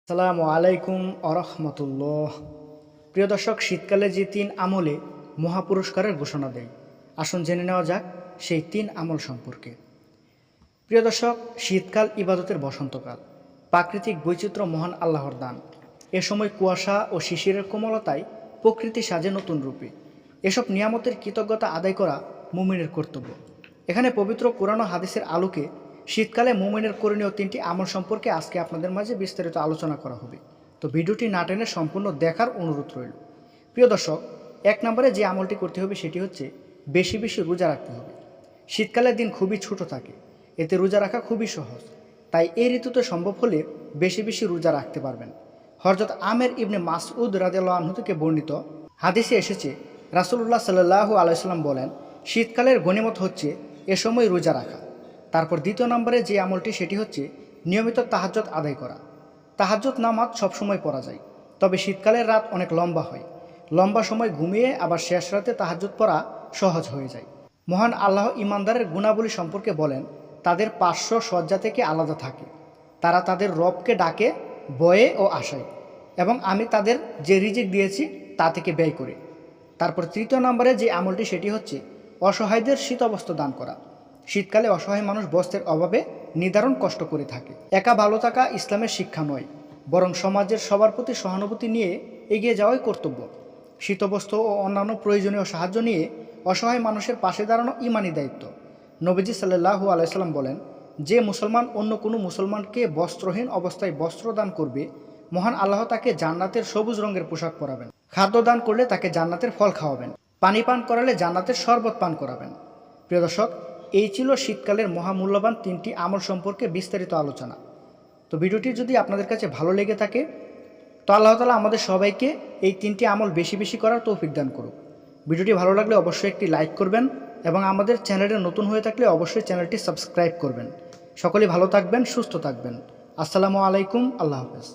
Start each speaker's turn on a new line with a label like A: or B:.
A: আসসালামু আলাইকুম আরহামতুল্লাহ। প্রিয় দর্শক, শীতকালে যে তিন আমলে মহাপুরস্কারের ঘোষণা দেয়, আসুন জেনে নেওয়া যাক সেই তিন আমল সম্পর্কে। প্রিয় দর্শক, শীতকাল ইবাদতের বসন্তকাল, প্রাকৃতিক বৈচিত্র্য মহান আল্লাহর দান। এ সময় কুয়াশা ও শিশিরের কোমলতায় প্রকৃতি সাজে নতুন রূপে। এসব নিয়ামতের কৃতজ্ঞতা আদায় করা মুমিনের কর্তব্য। এখানে পবিত্র কোরআন ও হাদিসের আলোকে শীতকালে মুমিনের করণীয় তিনটি আমল সম্পর্কে আজকে আপনাদের মাঝে বিস্তারিত আলোচনা করা হবে। তো ভিডিওটি না টেনে সম্পূর্ণ দেখার অনুরোধ রইল। প্রিয় দর্শক, এক নম্বরে যে আমলটি করতে হবে সেটি হচ্ছে বেশি বেশি রোজা রাখতে হবে। শীতকালের দিন খুবই ছোট থাকে, এতে রোজা রাখা খুবই সহজ। তাই এই ঋতুতে সম্ভব হলে বেশি বেশি রোজা রাখতে পারবেন। হযরত আমের ইবনে মাসউদ রাদিয়াল্লাহু আনহু থেকে বর্ণিত হাদিসে এসেছে, রাসূলুল্লাহ সাল্লাল্লাহু আলাইহি সাল্লাম বলেন, শীতকালের গনিমত হচ্ছে এ সময় রোজা রাখা। তারপর দ্বিতীয় নম্বরে যে আমলটি সেটি হচ্ছে নিয়মিত তাহাজ্জুদ আদায় করা। তাহাজ্জুদ নামাজ সবসময় পড়া যায়, তবে শীতকালের রাত অনেক লম্বা হয়। লম্বা সময় ঘুমিয়ে আবার শেষ রাতে তাহাজ্জুদ পড়া সহজ হয়ে যায়। মহান আল্লাহ ইমানদারের গুণাবলী সম্পর্কে বলেন, তাদের পার্শ্ব শয্যা থেকে আলাদা থাকে। তারা তাদের রবকে ডাকে ভয়ে ও আশায়, এবং আমি তাদের যে রিজিক দিয়েছি তা থেকে ব্যয় করে। তারপর তৃতীয় নম্বরে যে আমলটি সেটি হচ্ছে অসহায়দের শীতবস্ত্র দান করা। শীতকালে অসহায় মানুষ বস্ত্রের অভাবে নিদারুণ কষ্ট করে থাকে। একা ভালো থাকা ইসলামের শিক্ষা নয়, বরং সমাজের সবার প্রতি সহানুভূতি নিয়ে এগিয়ে যাওয়াই কর্তব্য। শীতবস্ত্র ও অন্যান্য প্রয়োজনীয় সাহায্য নিয়ে অসহায় মানুষের পাশে দাঁড়ানো ঈমানি দায়িত্ব। নবীজি সাল্লাল্লাহু আলাইহি সাল্লাম বলেন, যে মুসলমান অন্য কোনো মুসলমানকে বস্ত্রহীন অবস্থায় বস্ত্র দান করবে, মহান আল্লাহ তাকে জান্নাতের সবুজ রঙের পোশাক পরাবেন। খাদ্য দান করলে তাকে জান্নাতের ফল খাওয়াবেন। পানি পান করালে জান্নাতের শরবত পান করাবেন। প্রিয় দর্শক, এই ছিল শীতকালের মহামূল্যবান তিনটি আমল সম্পর্কে বিস্তারিত আলোচনা। তো ভিডিওটি যদি আপনাদের কাছে ভালো লেগে থাকে, তো আল্লাহ তাআলা আমাদের সবাইকে এই তিনটি আমল বেশি বেশি করার তৌফিক দান করুক। ভিডিওটি ভালো লাগলে অবশ্যই একটি লাইক করবেন, এবং আমাদের চ্যানেলে নতুন হয়ে থাকলে অবশ্যই চ্যানেলটি সাবস্ক্রাইব করবেন। সকলেই ভালো থাকবেন, সুস্থ থাকবেন। আসসালামু আলাইকুম, আল্লাহ হাফেজ।